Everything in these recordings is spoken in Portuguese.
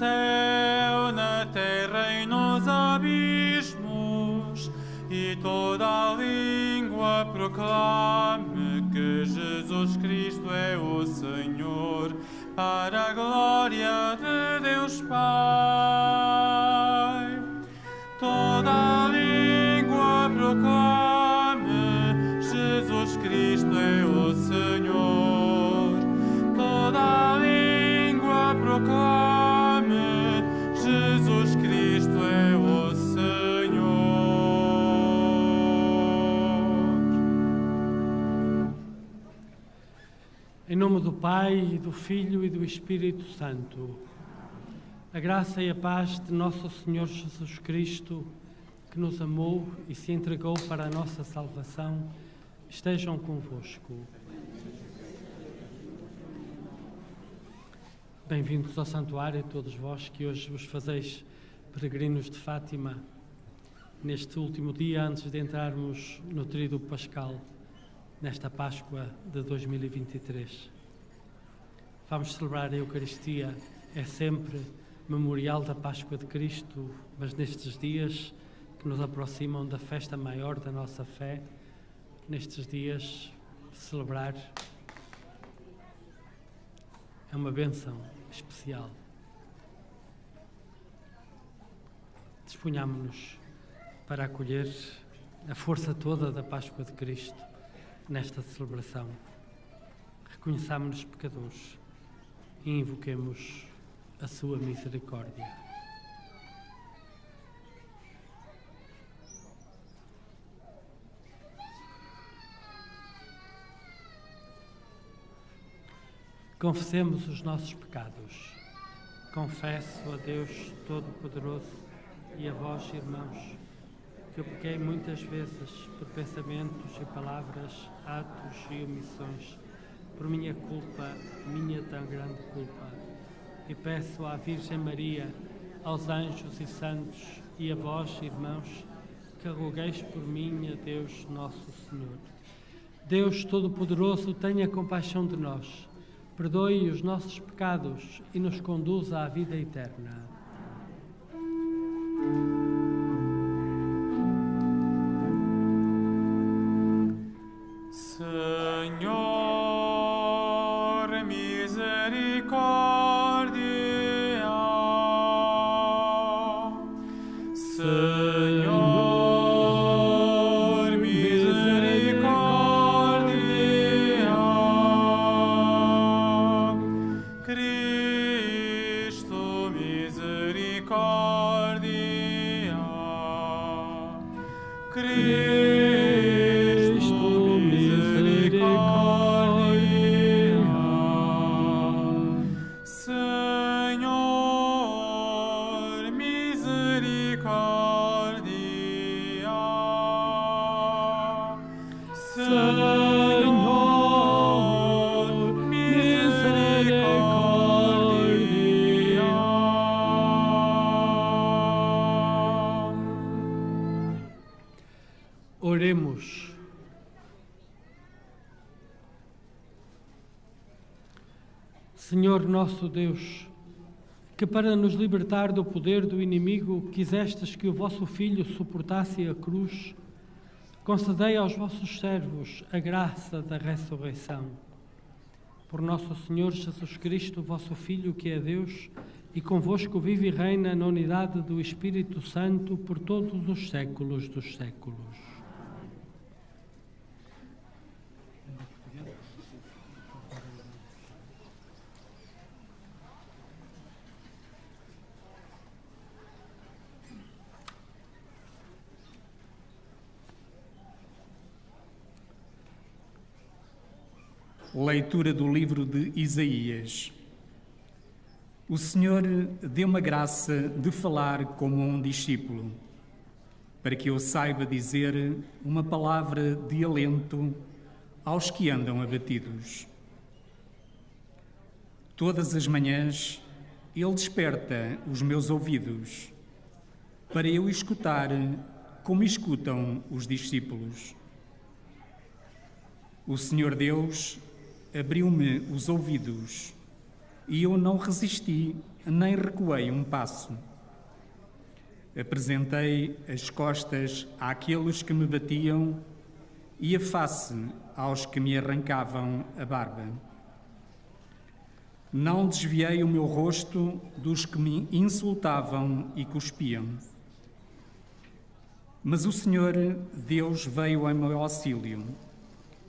céu, na terra e nos abismos, e toda a língua proclame que Jesus Cristo é o Senhor, para a glória de Deus Pai. Toda a língua proclame Jesus Cristo é o Senhor. Toda a língua proclame Jesus Cristo é o Senhor. Em nome do Pai, e do Filho e do Espírito Santo, a graça e a paz de nosso Senhor Jesus Cristo, que nos amou e se entregou para a nossa salvação, estejam convosco. Bem-vindos ao santuário, todos vós que hoje vos fazeis peregrinos de Fátima, neste último dia antes de entrarmos no tríduo pascal, nesta Páscoa de 2023. Vamos celebrar a Eucaristia, é sempre memorial da Páscoa de Cristo, mas nestes dias que nos aproximam da festa maior da nossa fé, nestes dias celebrar é uma bênção especial. Disponhamo-nos para acolher a força toda da Páscoa de Cristo nesta celebração. Reconheçamo-nos pecadores e invoquemos a sua misericórdia. Confessemos os nossos pecados. Confesso a Deus Todo-Poderoso e a vós, irmãos, que eu pequei muitas vezes por pensamentos e palavras, atos e omissões, por minha culpa, minha tão grande culpa. E peço à Virgem Maria, aos anjos e santos e a vós, irmãos, que rogueis por mim a Deus Nosso Senhor. Deus Todo-Poderoso, tenha compaixão de nós, perdoe os nossos pecados e nos conduza à vida eterna. Senhor, misericórdia. Senhor, misericórdia. Cristo, misericórdia. Cristo, misericórdia. Senhor, misericórdia. Senhor, misericórdia. Oremos. Senhor nosso Deus, que para nos libertar do poder do inimigo quisestes que o vosso Filho suportasse a cruz, concedei aos vossos servos a graça da ressurreição. Por nosso Senhor Jesus Cristo, vosso Filho, que é Deus, e convosco vive e reina na unidade do Espírito Santo por todos os séculos dos séculos. Leitura do livro de Isaías. O Senhor deu-me a graça de falar como um discípulo, para que eu saiba dizer uma palavra de alento aos que andam abatidos. Todas as manhãs Ele desperta os meus ouvidos, para eu escutar como escutam os discípulos. O Senhor Deus abriu-me os ouvidos e eu não resisti, nem recuei um passo. Apresentei as costas àqueles que me batiam e a face aos que me arrancavam a barba. Não desviei o meu rosto dos que me insultavam e cuspiam. Mas o Senhor Deus veio ao meu auxílio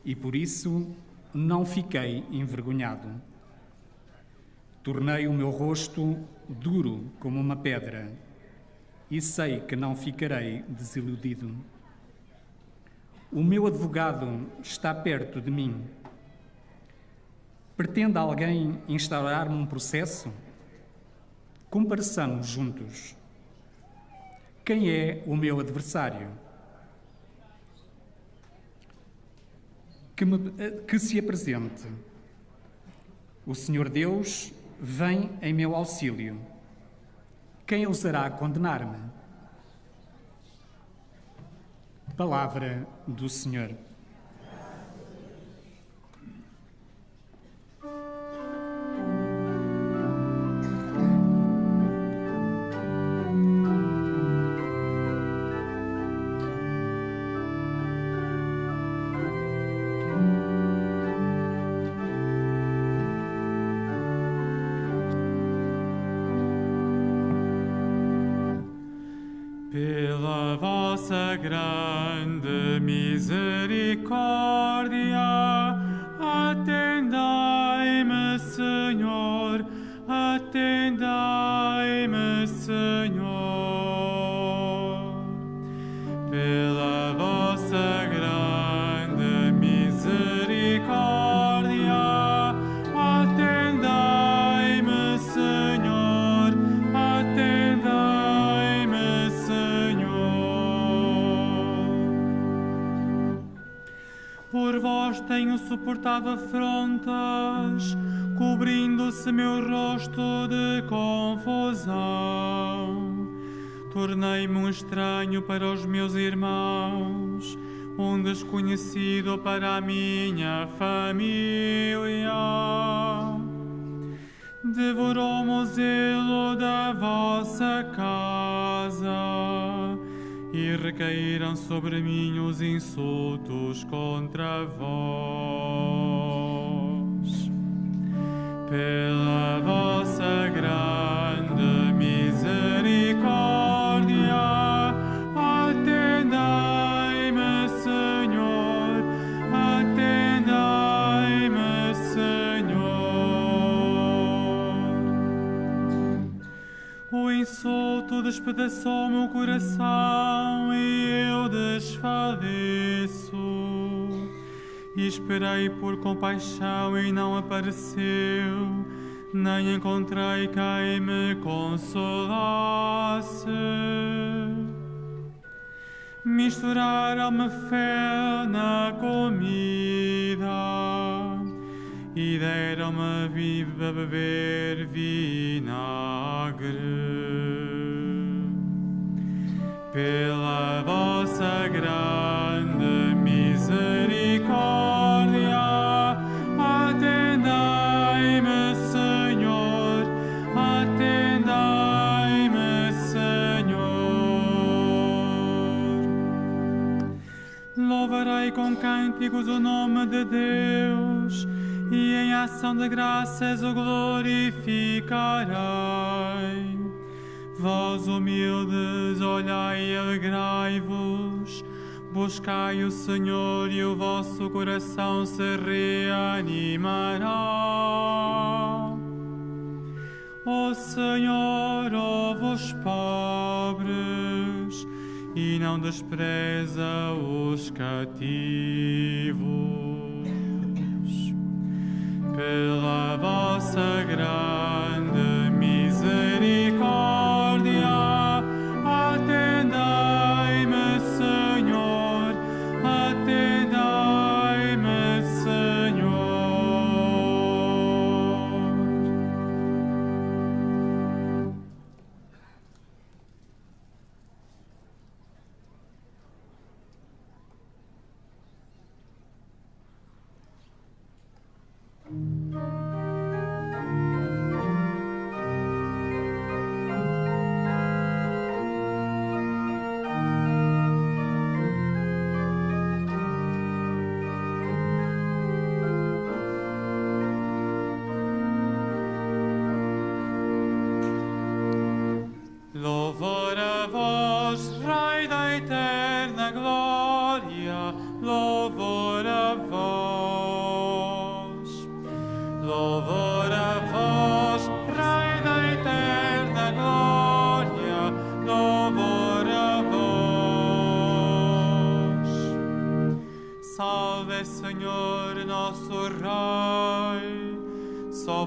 e por isso não fiquei envergonhado. Tornei o meu rosto duro como uma pedra e sei que não ficarei desiludido. O meu advogado está perto de mim. Pretende alguém instaurar-me um processo? Compareçamos juntos. Quem é o meu adversário? Que se apresente. O Senhor Deus vem em meu auxílio. Quem ousará condenar-me? Palavra do Senhor. Pela vossa grande misericórdia, atendai-me, Senhor, atendai-me, Senhor. Pela vossa grande misericórdia, atendai-me, Senhor, atendai-me, Senhor. Por vós tenho suportado afrontas, cobrindo-se meu rosto de confusão. Tornei-me um estranho para os meus irmãos, um desconhecido para a minha família. Devorou-me o zelo da vossa casa e recaíram sobre mim os insultos contra vós. Pela vossa grande misericórdia, atendai-me, Senhor, atendai-me, Senhor. O insulto despedaçou meu coração e eu desfaleço. Esperei por compaixão e não apareceu, nem encontrei quem me consolasse. Misturaram-me fel na comida e deram-me a beber vinagre. Pela vossa grande misericórdia, atendai-me, Senhor, atendai-me, Senhor. Louvarei com cânticos o nome de Deus e em ação de graças o glorificarei. Vós, humildes, olhai e alegrai-vos, buscai o Senhor e o vosso coração se reanimará. O Senhor ouve os pobres e não despreza os cativos. Pela vossa grande misericórdia, atendai-me, Senhor, atendai-me, Senhor.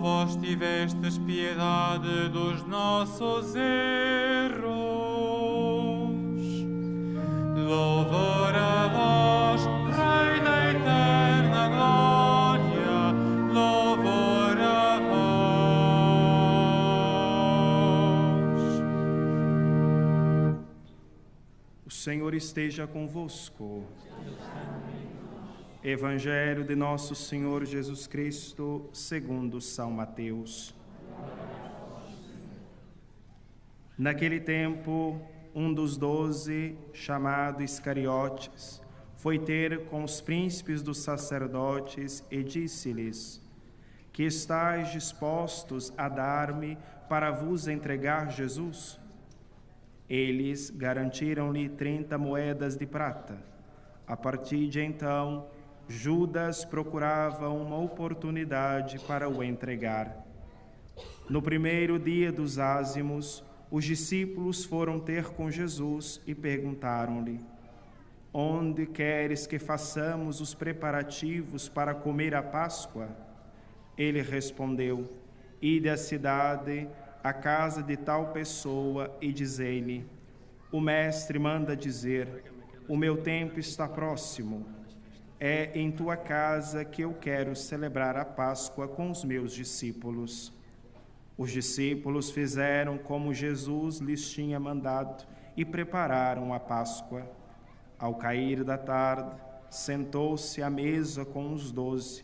vós tivestes piedade dos nossos erros. Louvor a vós, Rei da eterna glória, louvor a vós. O Senhor esteja convosco. Evangelho de nosso Senhor Jesus Cristo, segundo São Mateus. Naquele tempo, um dos 12, chamado Iscariotes, foi ter com os príncipes dos sacerdotes e disse-lhes: Que estáis dispostos a dar-me para vos entregar Jesus? Eles garantiram-lhe 30 moedas de prata. A partir de então, Judas procurava uma oportunidade para o entregar. No primeiro dia dos ázimos, os discípulos foram ter com Jesus e perguntaram-lhe: Onde queres que façamos os preparativos para comer a Páscoa? Ele respondeu: Ide à cidade, à casa de tal pessoa, e dizei-lhe: O mestre manda dizer: O meu tempo está próximo. É em tua casa que eu quero celebrar a Páscoa com os meus discípulos. Os discípulos fizeram como Jesus lhes tinha mandado e prepararam a Páscoa. Ao cair da tarde, sentou-se à mesa com os 12.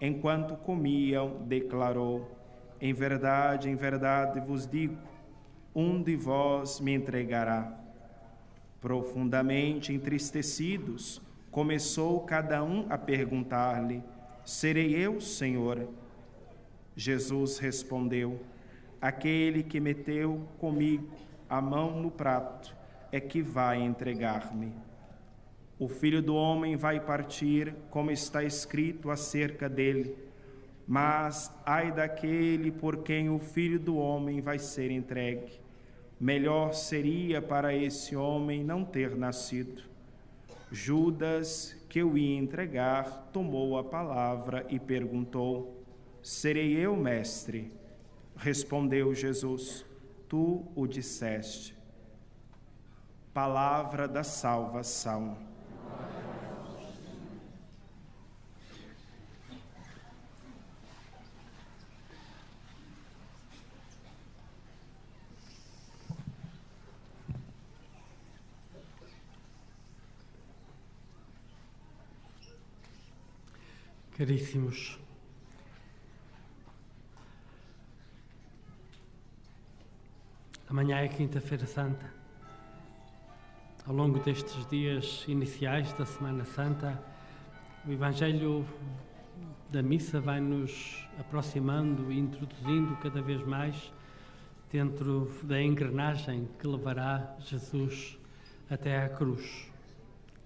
Enquanto comiam, declarou: em verdade vos digo, um de vós me entregará. Profundamente entristecidos, começou cada um a perguntar-lhe: Serei eu, Senhor? Jesus respondeu: Aquele que meteu comigo a mão no prato é que vai entregar-me. O Filho do Homem vai partir, como está escrito acerca dele, mas ai daquele por quem o Filho do Homem vai ser entregue. Melhor seria para esse homem não ter nascido. Judas, que o ia entregar, tomou a palavra e perguntou: Serei eu, mestre? Respondeu Jesus: Tu o disseste. Palavra da salvação. Caríssimos, amanhã é Quinta-feira Santa. Ao longo destes dias iniciais da Semana Santa, o Evangelho da Missa vai nos aproximando e introduzindo cada vez mais dentro da engrenagem que levará Jesus até à cruz.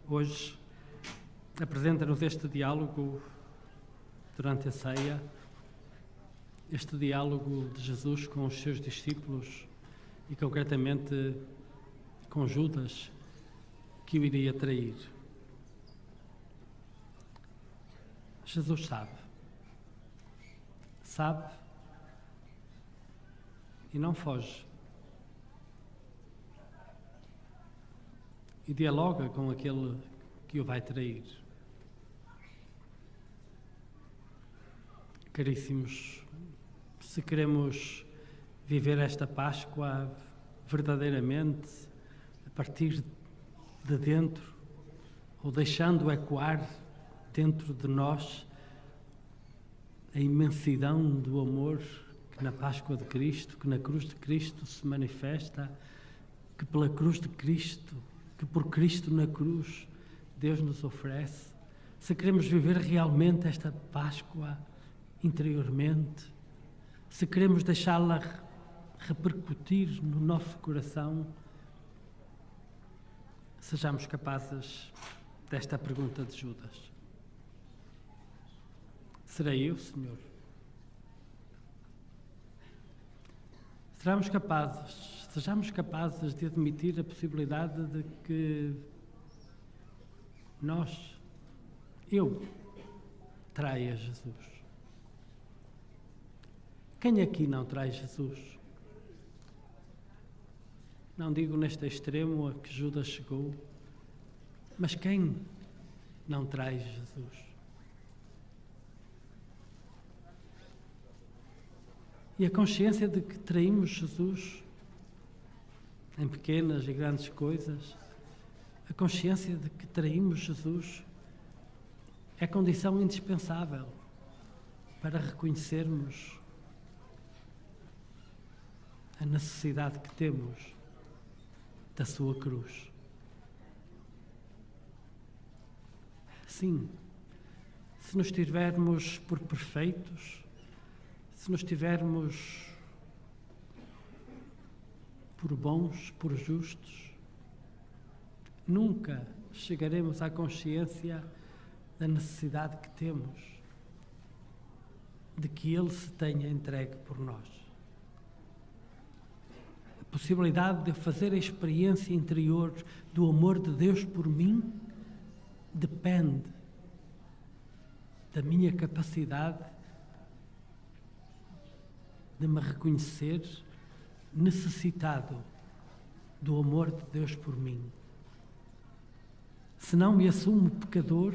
Hoje apresenta-nos este diálogo durante a ceia, este diálogo de Jesus com os seus discípulos e concretamente com Judas, que o iria trair. Jesus sabe e não foge. E dialoga com aquele que o vai trair. Caríssimos, se queremos viver esta Páscoa verdadeiramente a partir de dentro, ou deixando ecoar dentro de nós a imensidão do amor que na Páscoa de Cristo, que na cruz de Cristo se manifesta, que pela cruz de Cristo, que por Cristo na cruz Deus nos oferece, se queremos viver realmente esta Páscoa interiormente, se queremos deixá-la repercutir no nosso coração, sejamos capazes desta pergunta de Judas: serei eu, Senhor? Sejamos capazes de admitir a possibilidade de que eu traia Jesus. Quem aqui não traz Jesus? Não digo neste extremo a que Judas chegou, mas quem não traz Jesus? E a consciência de que traímos Jesus em pequenas e grandes coisas, a consciência de que traímos Jesus é condição indispensável para reconhecermos a necessidade que temos da sua cruz. Sim, se nos tivermos por perfeitos, se nos tivermos por bons, por justos, nunca chegaremos à consciência da necessidade que temos de que Ele se tenha entregue por nós. A possibilidade de fazer a experiência interior do amor de Deus por mim depende da minha capacidade de me reconhecer necessitado do amor de Deus por mim. Se não me assumo pecador,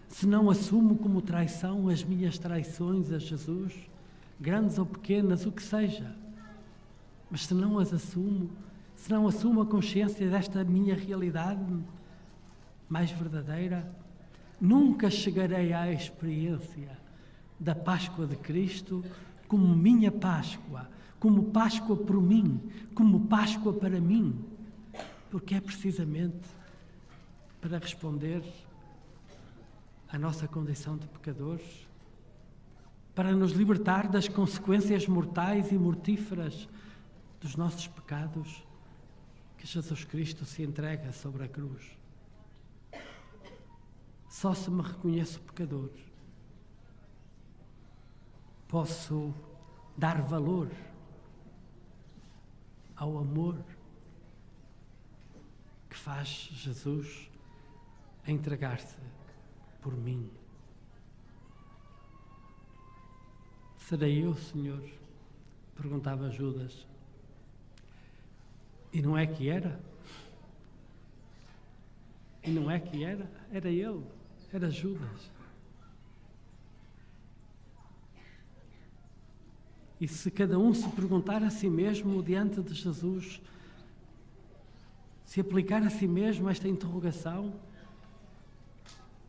se não assumo como traição as minhas traições a Jesus, grandes ou pequenas, o que seja, mas se não as assumo, se não assumo a consciência desta minha realidade mais verdadeira, nunca chegarei à experiência da Páscoa de Cristo como minha Páscoa, como Páscoa por mim, como Páscoa para mim, porque é precisamente para responder à nossa condição de pecadores, para nos libertar das consequências mortais e mortíferas dos nossos pecados, que Jesus Cristo se entrega sobre a cruz. Só se me reconheço pecador posso dar valor ao amor que faz Jesus a entregar-se por mim. Serei eu, Senhor? Perguntava Judas. E não é que era? E não é que era? Era ele, era Judas. E se cada um se perguntar a si mesmo diante de Jesus, se aplicar a si mesmo esta interrogação,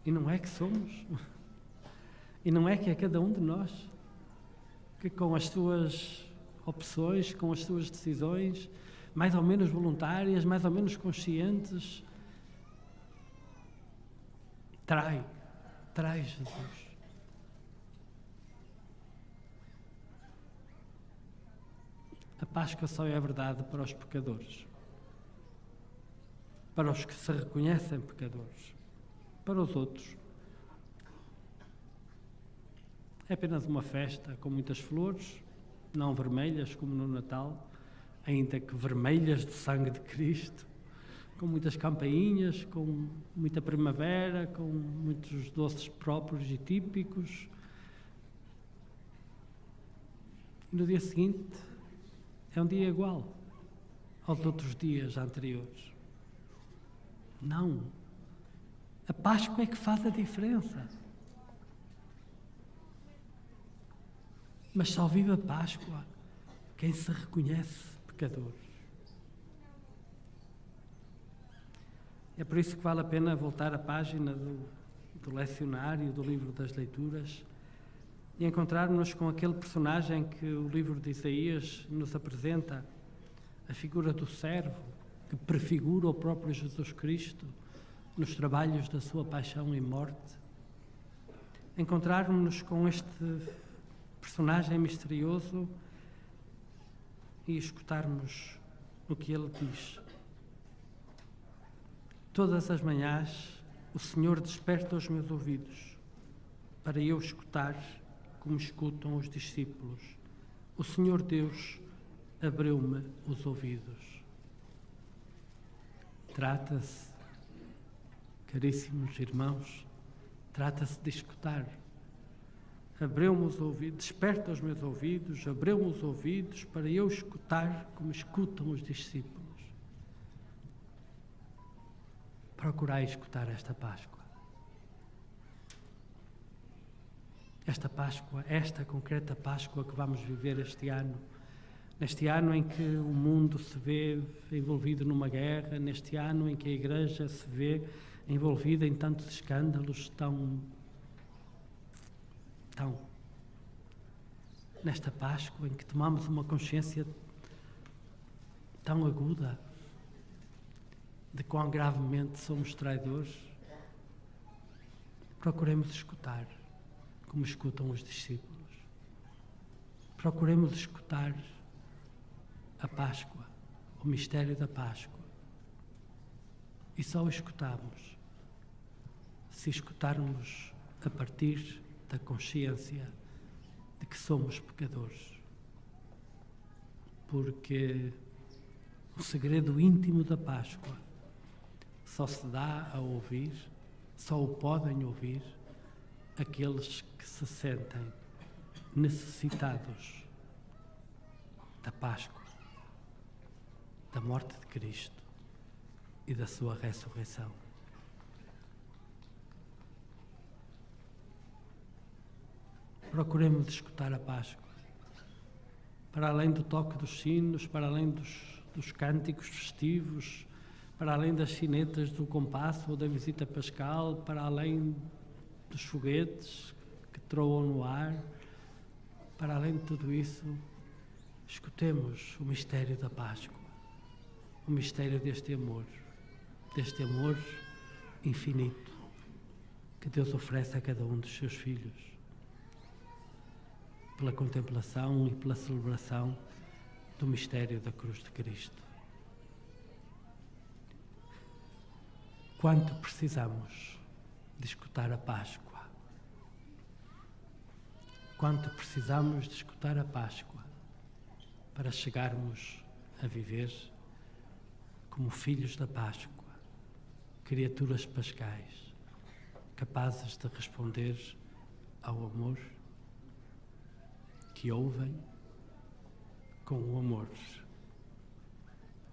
e não é que somos, e não é que é cada um de nós, que com as suas opções, com as suas decisões, mais ou menos voluntárias, mais ou menos conscientes, trai Jesus. A Páscoa só é verdade para os pecadores, para os que se reconhecem pecadores. Para os outros, é apenas uma festa com muitas flores, não vermelhas como no Natal, ainda que vermelhas de sangue de Cristo, com muitas campainhas, com muita primavera, com muitos doces próprios e típicos. E no dia seguinte é um dia igual aos outros dias anteriores. Não. A Páscoa é que faz a diferença. Mas só vive a Páscoa quem se reconhece pecador. É por isso que vale a pena voltar à página do lecionário, do livro das leituras, e encontrarmos com aquele personagem que o livro de Isaías nos apresenta, a figura do servo, que prefigura o próprio Jesus Cristo nos trabalhos da sua paixão e morte. Encontrarmos-nos com este personagem misterioso e escutarmos o que ele diz. Todas as manhãs o Senhor desperta os meus ouvidos para eu escutar como escutam os discípulos. O Senhor Deus abriu-me os ouvidos. Trata-se, caríssimos irmãos, trata-se de escutar. abriu-me os ouvidos, desperta os meus ouvidos, abriu-me os ouvidos para eu escutar como escutam os discípulos. Procurai escutar esta Páscoa. Esta Páscoa, esta concreta Páscoa que vamos viver este ano, neste ano em que o mundo se vê envolvido numa guerra, neste ano em que a Igreja se vê envolvida em tantos escândalos tão nesta Páscoa em que tomamos uma consciência tão aguda de quão gravemente somos traidores, procuremos escutar como escutam os discípulos. Procuremos escutar a Páscoa, o mistério da Páscoa. E só escutamos se escutarmos a partir da consciência de que somos pecadores. Porque o segredo íntimo da Páscoa só se dá a ouvir, só o podem ouvir aqueles que se sentem necessitados da Páscoa, da morte de Cristo e da sua ressurreição. Procuremos escutar a Páscoa, para além do toque dos sinos, para além dos cânticos festivos, para além das sinetas do compasso ou da visita pascal, para além dos foguetes que troam no ar, para além de tudo isso, escutemos o mistério da Páscoa, o mistério deste amor infinito que Deus oferece a cada um dos seus filhos, pela contemplação e pela celebração do mistério da cruz de Cristo. Quanto precisamos de escutar a Páscoa? Quanto precisamos de escutar a Páscoa para chegarmos a viver como filhos da Páscoa, criaturas pascais, capazes de responder ao amor que ouvem com o amor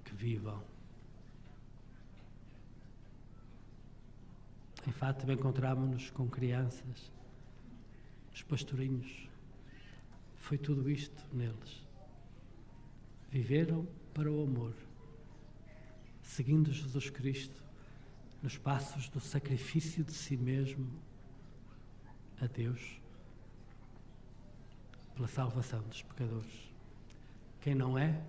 que vivam. Em Fátima encontramos-nos com crianças, os pastorinhos. Foi tudo isto neles. Viveram para o amor, seguindo Jesus Cristo nos passos do sacrifício de si mesmo a Deus pela salvação dos pecadores. Quem não é,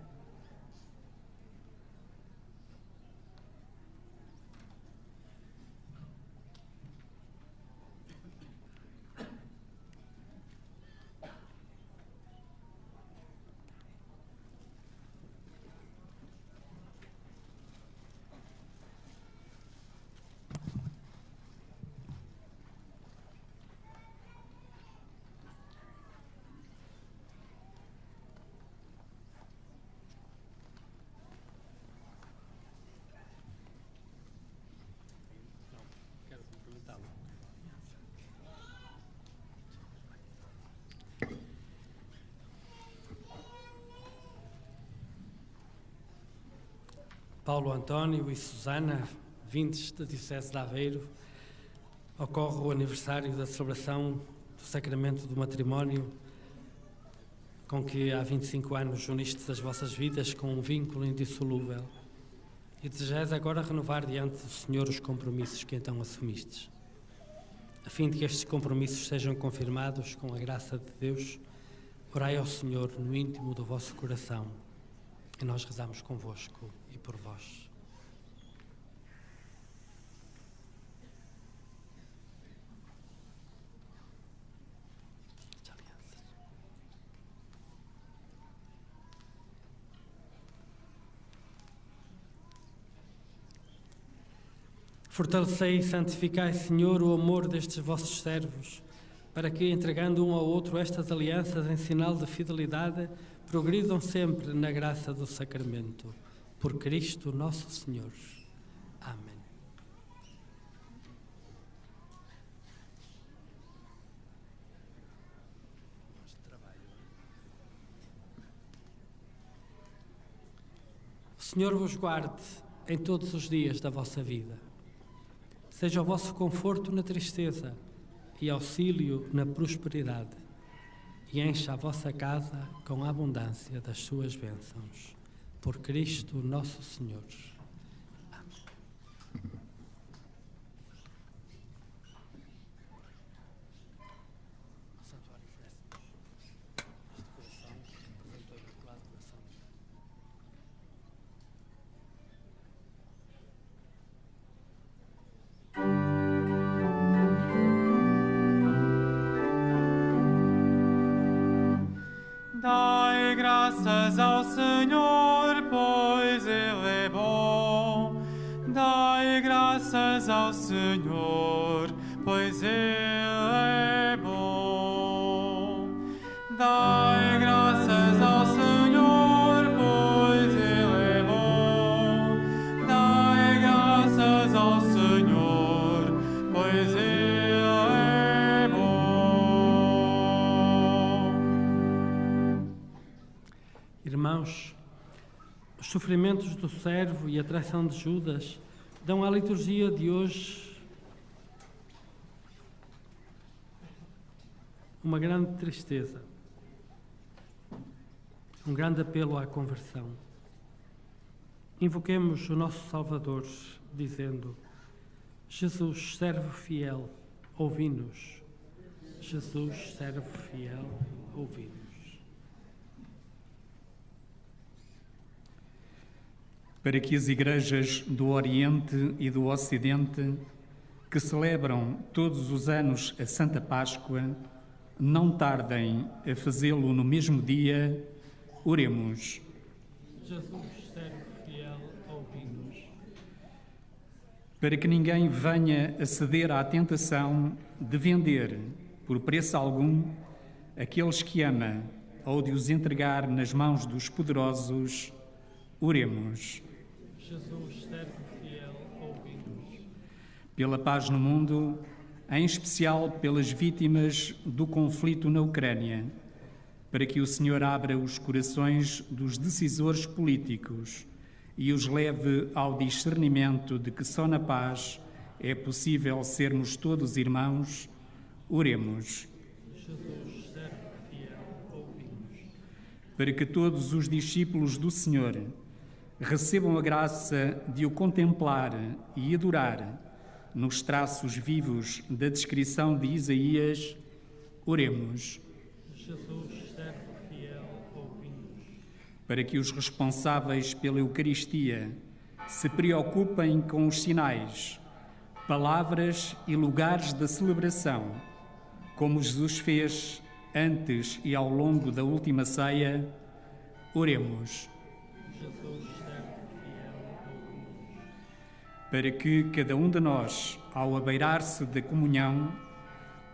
Paulo António e Susana, vindos da Diocese de Aveiro, ocorre o aniversário da celebração do sacramento do matrimónio, com que há 25 anos unistes as vossas vidas com um vínculo indissolúvel, e desejais agora renovar diante do Senhor os compromissos que então assumistes. A fim de que estes compromissos sejam confirmados com a graça de Deus, orai ao Senhor no íntimo do vosso coração, e nós rezamos convosco e por vós. Fortalecei e santificai, Senhor, o amor destes vossos servos, para que, entregando um ao outro estas alianças em sinal de fidelidade, progridam sempre na graça do sacramento. Por Cristo nosso Senhor. Amém. Senhor vos guarde em todos os dias da vossa vida. Seja o vosso conforto na tristeza e auxílio na prosperidade, e encha a vossa casa com a abundância das suas bênçãos. Por Cristo nosso Senhor. Dai graças ao Senhor, pois Ele é bom. Dai graças ao Senhor, pois Ele é bom. Dai graças ao Senhor, pois Ele é bom. Dai graças ao Senhor, pois Ele é bom. Irmãos, os sofrimentos do servo e a traição de Judas dão à liturgia de hoje uma grande tristeza, um grande apelo à conversão. Invoquemos o nosso Salvador, dizendo: Jesus, servo fiel, ouvi-nos. Jesus, servo fiel, ouvi-nos. Para que as igrejas do Oriente e do Ocidente, que celebram todos os anos a Santa Páscoa, não tardem a fazê-lo no mesmo dia, oremos. Jesus, servo fiel, ouvi-nos. Para que ninguém venha a ceder à tentação de vender, por preço algum, aqueles que ama, ou de os entregar nas mãos dos poderosos, oremos. Jesus, servo fiel, ouvi-nos. Pela paz no mundo, em especial pelas vítimas do conflito na Ucrânia, para que o Senhor abra os corações dos decisores políticos e os leve ao discernimento de que só na paz é possível sermos todos irmãos, oremos. Jesus, servo fiel, ouvi-nos. Para que todos os discípulos do Senhor recebam a graça de o contemplar e adorar nos traços vivos da descrição de Isaías, oremos. Jesus, servo fiel, ouvi-nos. Para que os responsáveis pela Eucaristia se preocupem com os sinais, palavras e lugares da celebração, como Jesus fez antes e ao longo da última ceia, oremos. Jesus, servo fiel, ouvi-nos. Para que cada um de nós, ao abeirar-se da comunhão,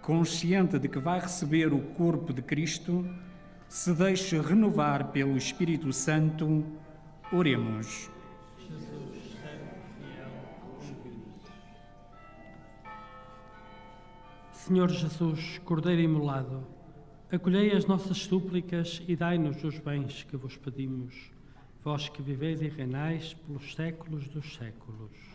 consciente de que vai receber o corpo de Cristo, se deixe renovar pelo Espírito Santo, oremos. Jesus, servo fiel, ouvi-nos. Senhor Jesus, Cordeiro imolado, acolhei as nossas súplicas e dai-nos os bens que vos pedimos, vós que viveis e reinais pelos séculos dos séculos.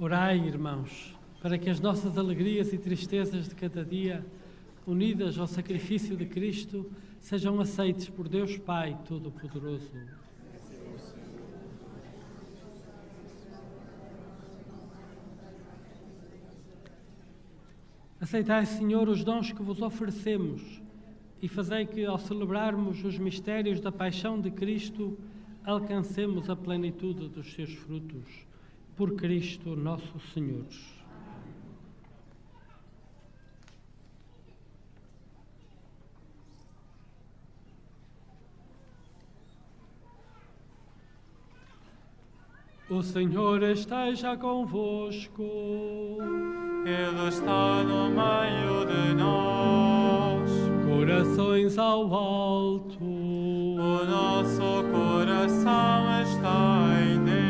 Orai, irmãos, para que as nossas alegrias e tristezas de cada dia, unidas ao sacrifício de Cristo, sejam aceites por Deus Pai Todo-Poderoso. Aceitai, Senhor, os dons que vos oferecemos e fazei que, ao celebrarmos os mistérios da paixão de Cristo, alcancemos a plenitude dos seus frutos. Por Cristo nosso Senhor. O Senhor esteja convosco. Ele está no meio de nós. Corações ao alto. O nosso coração está em Deus.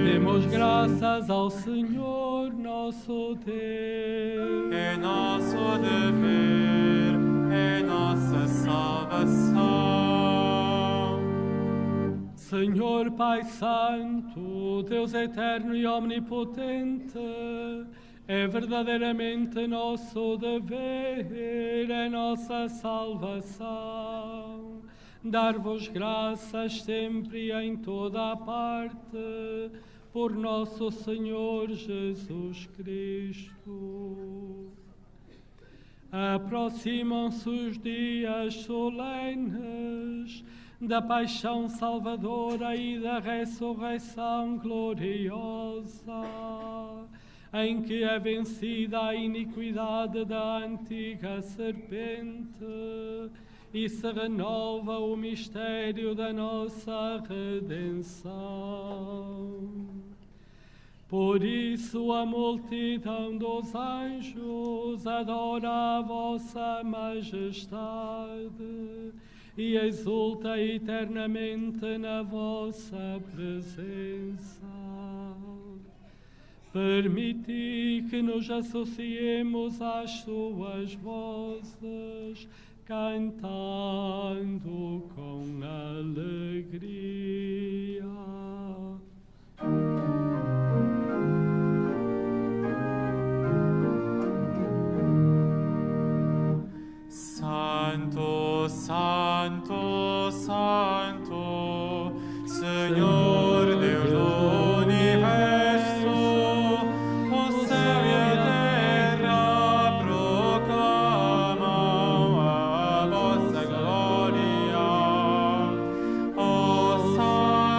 Demos graças ao Senhor nosso Deus. É nosso dever, é nossa salvação. Senhor Pai Santo, Deus eterno e omnipotente, é verdadeiramente nosso dever, é nossa salvação. Dar-vos graças sempre e em toda a parte, por nosso Senhor Jesus Cristo. Aproximam-se os dias solenes da paixão salvadora e da ressurreição gloriosa, em que é vencida a iniquidade da antiga serpente e se renova o mistério da nossa redenção. Por isso a multidão dos anjos adora a vossa majestade e exulta eternamente na vossa presença. Permiti que nos associemos às suas vozes, cantando com alegria. Santo, Santo, Santo, Senhor Deus do universo, o céu e a terra proclamam a vossa glória. Hosana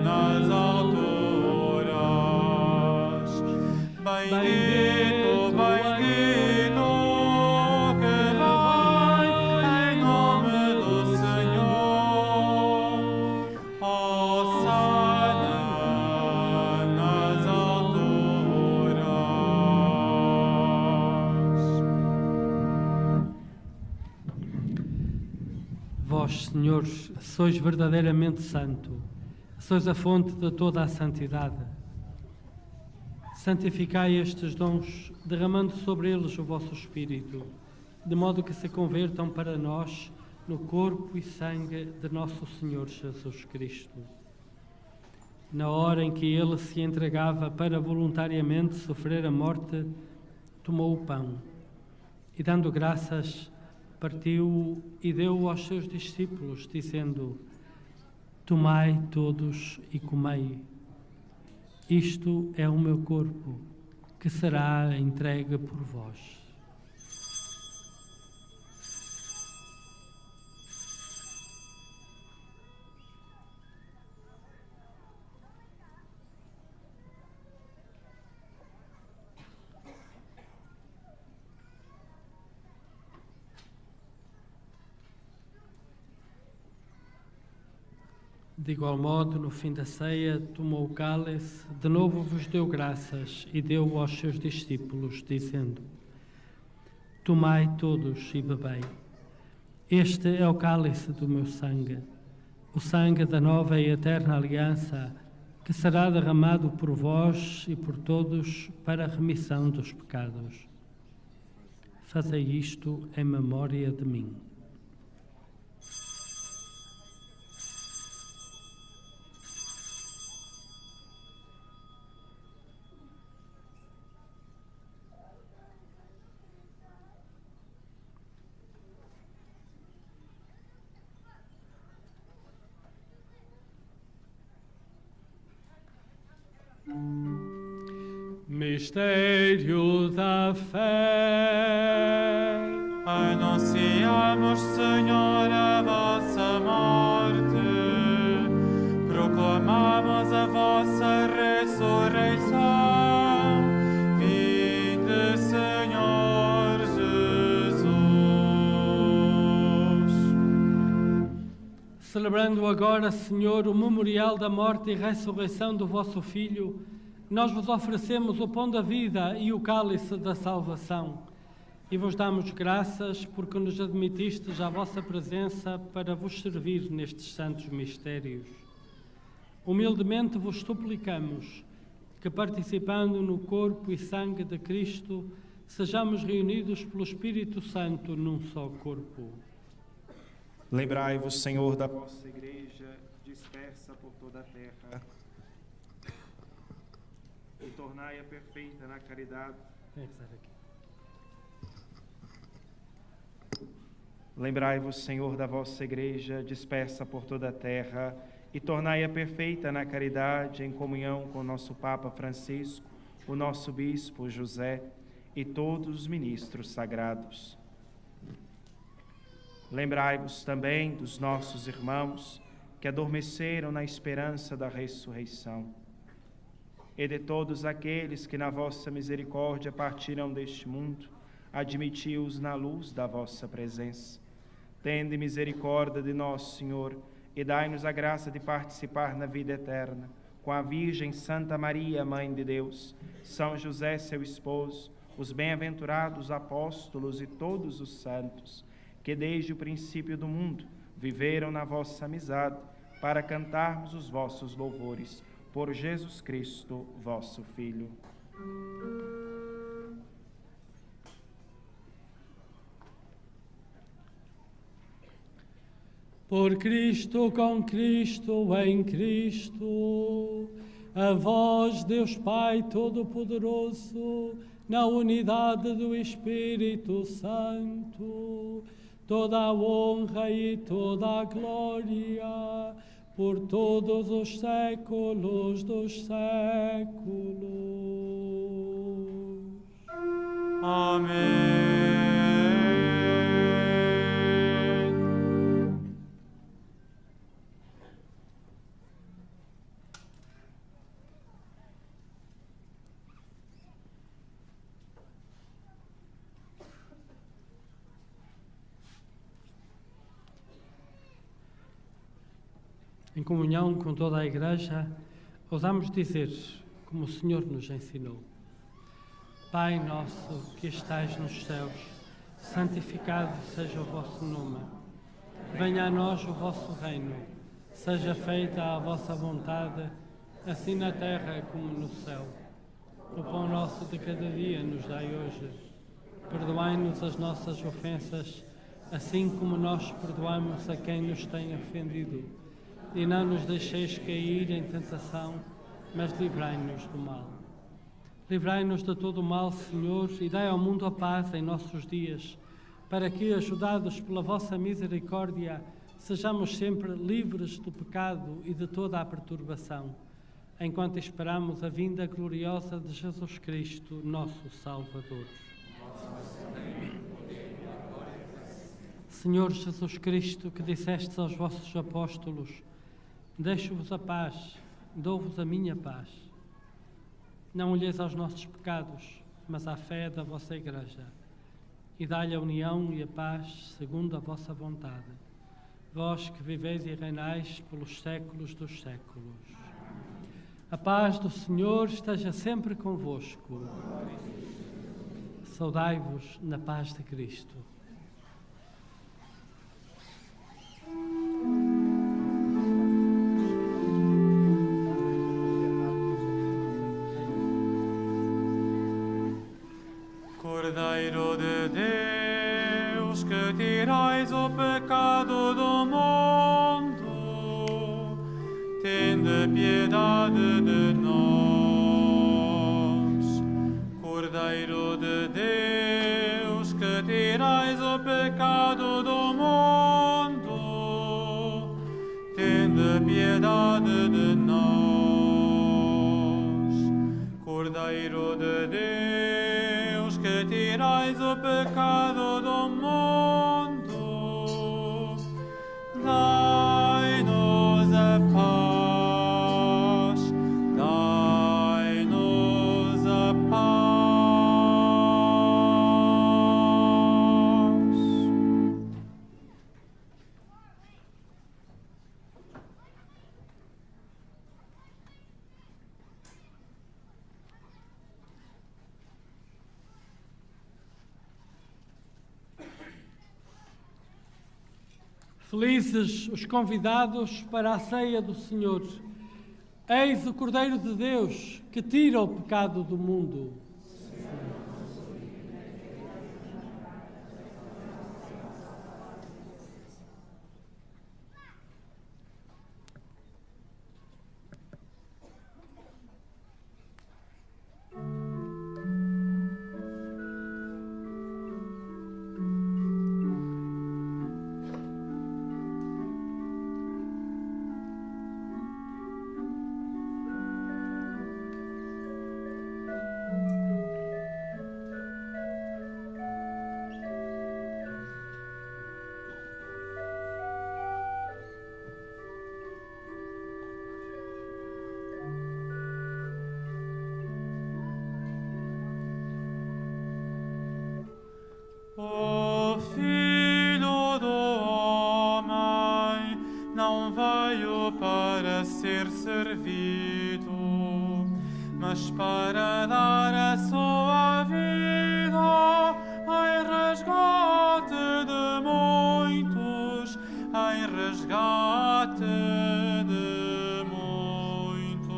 nas alturas. Bendito, bendito que vai em nome do Senhor. Hosana nas alturas. Vós, Senhor, sois verdadeiramente santo, sois a fonte de toda a santidade. Santificai estes dons, derramando sobre eles o vosso Espírito, de modo que se convertam para nós no corpo e sangue de nosso Senhor Jesus Cristo. Na hora em que ele se entregava para voluntariamente sofrer a morte, tomou o pão e, dando graças, partiu-o e deu-o aos seus discípulos, dizendo: Tomai todos e comei. Isto é o meu corpo, que será entregue por vós. De igual modo, no fim da ceia, tomou o cálice, de novo vos deu graças e deu-o aos seus discípulos, dizendo: Tomai todos e bebei. Este é o cálice do meu sangue, o sangue da nova e eterna aliança, que será derramado por vós e por todos para a remissão dos pecados. Fazei isto em memória de mim. Mistério da fé. Anunciamos, Senhor, a vossa morte, proclamamos a vossa ressurreição. Vinde, Senhor Jesus. Celebrando agora, Senhor, o memorial da morte e ressurreição do vosso Filho, nós vos oferecemos o pão da vida e o cálice da salvação. E vos damos graças porque nos admitistes à vossa presença para vos servir nestes santos mistérios. Humildemente vos suplicamos que, participando no corpo e sangue de Cristo, sejamos reunidos pelo Espírito Santo num só corpo. Lembrai-vos, Senhor, da vossa Igreja dispersa por toda a terra, e tornai-a perfeita na caridade. Lembrai-vos, Senhor, da vossa Igreja dispersa por toda a terra, e tornai-a perfeita na caridade, em comunhão com o nosso Papa Francisco, o nosso Bispo José e todos os ministros sagrados. Lembrai-vos também dos nossos irmãos que adormeceram na esperança da ressurreição, e de todos aqueles que na vossa misericórdia partiram deste mundo, admiti-os na luz da vossa presença. Tende misericórdia de nós, Senhor, e dai-nos a graça de participar na vida eterna, com a Virgem Santa Maria, Mãe de Deus, São José, seu esposo, os bem-aventurados apóstolos e todos os santos, que desde o princípio do mundo viveram na vossa amizade, para cantarmos os vossos louvores. Por Jesus Cristo, vosso Filho. Por Cristo, com Cristo, em Cristo, a vós, Deus Pai Todo-Poderoso, na unidade do Espírito Santo, toda a honra e toda a glória, por todos os séculos dos séculos. Amém. Em comunhão com toda a Igreja, ousamos dizer, como o Senhor nos ensinou: Pai nosso que estais nos céus, santificado seja o vosso nome. Venha a nós o vosso reino. Seja feita a vossa vontade, assim na terra como no céu. O pão nosso de cada dia nos dai hoje. Perdoai-nos as nossas ofensas, assim como nós perdoamos a quem nos tem ofendido. E não nos deixeis cair em tentação, mas livrai-nos do mal. Livrai-nos de todo o mal, Senhor, e dai ao mundo a paz em nossos dias, para que, ajudados pela vossa misericórdia, sejamos sempre livres do pecado e de toda a perturbação, enquanto esperamos a vinda gloriosa de Jesus Cristo, nosso Salvador. Senhor Jesus Cristo, que dissestes aos vossos apóstolos: deixo-vos a paz, dou-vos a minha paz. Não olheis aos nossos pecados, mas à fé da vossa Igreja, e dai-lhe a união e a paz segundo a vossa vontade. Vós que viveis e reinais pelos séculos dos séculos. A paz do Senhor esteja sempre convosco. Saudai-vos na paz de Cristo. Cordeiro de Deus, que tirais o pecado do mundo, tende piedade de nós. Cordeiro de Deus, que tirais o pecado do mundo, tende piedade de nós. Cordeiro Cordeiro de Deus, que tirais o pecado do mundo, dai-nos a paz, dai-nos a paz. Felizes os convidados para a ceia do Senhor. Eis o Cordeiro de Deus que tira o pecado do mundo. O Filho do Homem não veio para ser servido, mas para dar a sua vida em resgate de muitos, em resgate de muitos.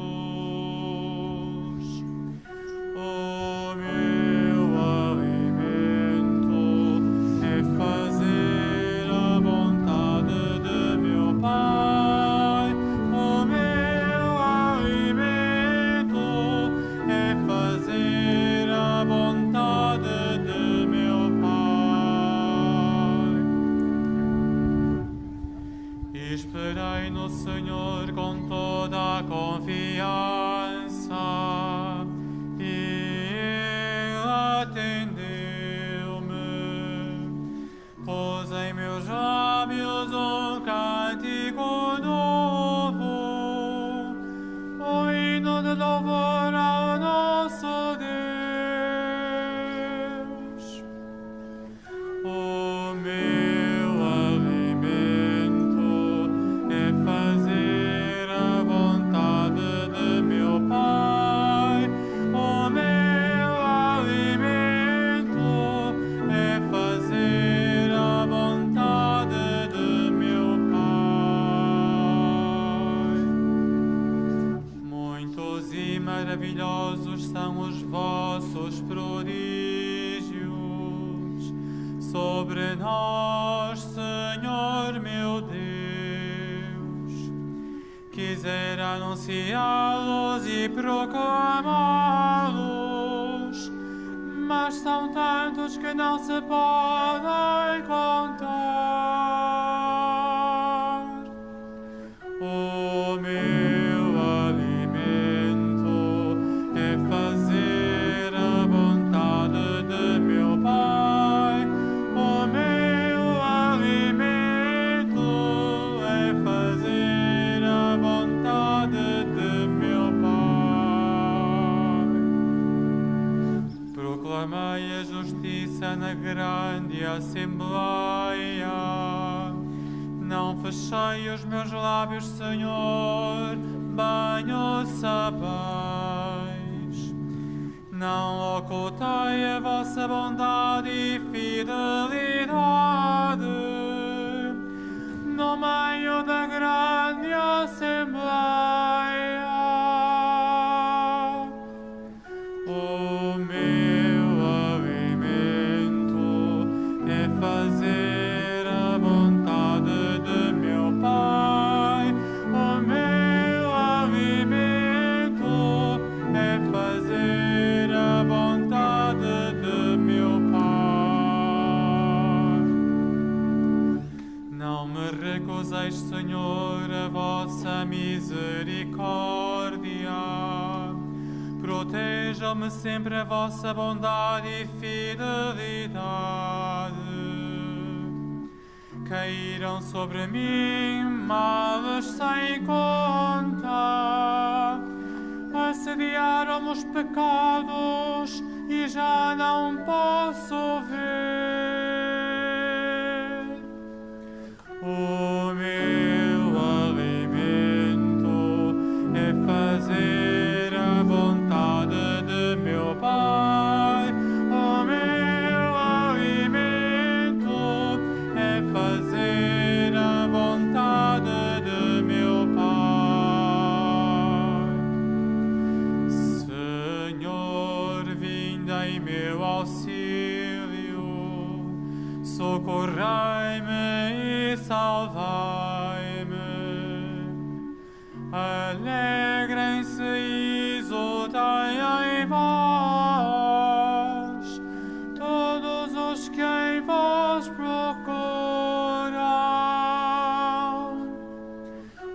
O meu alimento é fazer a vontade de meu Pai. O meu alimento é fazer a vontade de meu Pai. Esperei no Senhor com toda a confiança, e Ele atendeu-me. Pôs em meus lábios um cântico novo, um hino de louvor ao nosso Deus. O meu alimento é fazer a vontade de meu Pai. O meu alimento é fazer a vontade de meu Pai. Muitos e maravilhosos são os vossos prodígios sobre nós, Senhor meu Deus. Quisera anunciá-los e proclamá-los, mas são tantos que não se podem contar. O meu alimento é fazer a vontade de meu Pai. O meu alimento é fazer a vontade de meu Pai. Proclamei a justiça na grande assembleia. Não fechei os meus lábios, Senhor, bem o sabeis. Não ocultei a vossa bondade e fidelidade no meio da grande assembleia. O meu alimento é fazer a vontade de meu Pai. O meu alimento é fazer a vontade de meu Pai. Não me recuseis, Senhor, a vossa misericórdia. Protejam-me sempre a vossa bondade e fidelidade. Caíram sobre mim males sem conta. Assediaram-me os pecados e já não posso ver. O meu alimento é fazer a vontade de meu Pai. O meu alimento é fazer a vontade de meu Pai. Senhor, vinde em meu auxílio, socorrei-me e salvai-me. Alegrem-se e exultem em vós todos os que em vós procuram.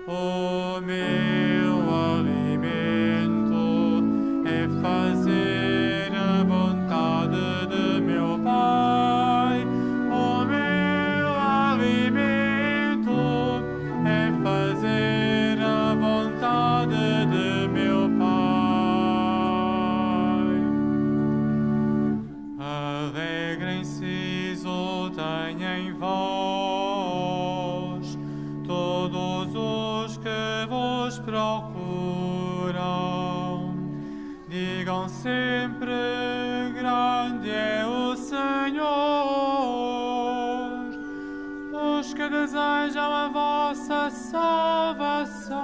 O meu alimento é fazer a vontade de meu Pai. O meu alimento é fazer a vontade de meu Pai. Alegrem-se e exultem em vós todos os que vos procuram. Digam sempre: grande é o Senhor. Os que desejam a vossa salvação.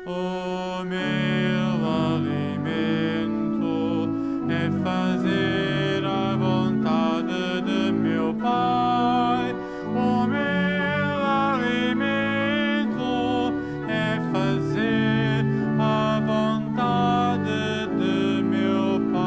O meu alimento é fazer a vontade de meu Pai. O meu alimento é fazer a vontade de meu Pai.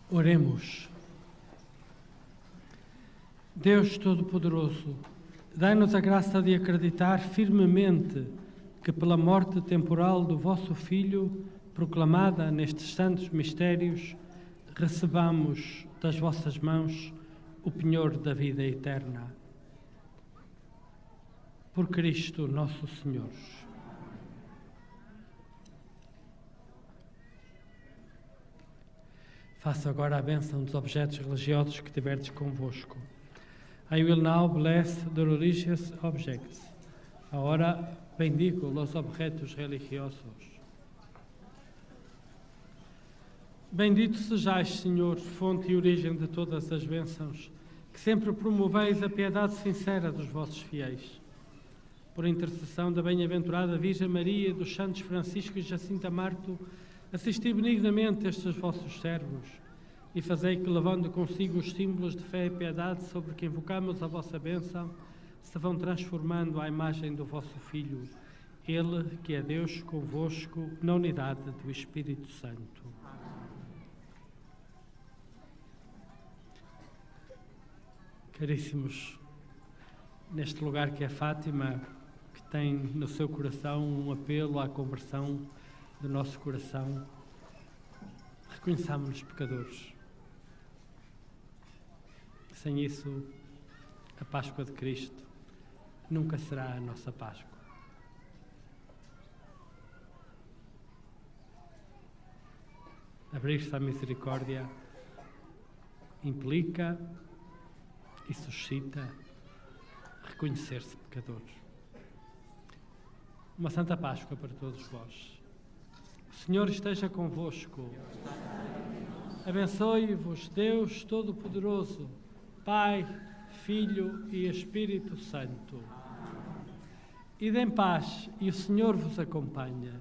Oremos. Deus Todo-Poderoso, dai-nos a graça de acreditar firmemente que pela morte temporal do vosso Filho, proclamada nestes santos mistérios, recebamos das vossas mãos o penhor da vida eterna. Por Cristo nosso Senhor. Faça agora a bênção dos objetos religiosos que tiverdes convosco. I will now bless the religious objects. Ahora bendigo los objetos religiosos. Bendito sejais, Senhor, fonte e origem de todas as bênçãos, que sempre promoveis a piedade sincera dos vossos fiéis. Por intercessão da bem-aventurada Virgem Maria e dos santos Francisco e Jacinta Marto, assisti benignamente estes vossos servos e fazei que, levando consigo os símbolos de fé e piedade sobre que invocamos a vossa bênção, se vão transformando à imagem do vosso Filho, Ele que é Deus convosco na unidade do Espírito Santo. Caríssimos, neste lugar que é Fátima, que tem no seu coração um apelo à conversão do nosso coração, reconheçamos-nos pecadores. Sem isso, a Páscoa de Cristo nunca será a nossa Páscoa. Abrir-se à misericórdia implica e suscita reconhecer-se pecadores. Uma Santa Páscoa para todos vós. O Senhor esteja convosco. Abençoe-vos Deus Todo-Poderoso, Pai, Filho e Espírito Santo. Ide em paz e o Senhor vos acompanha.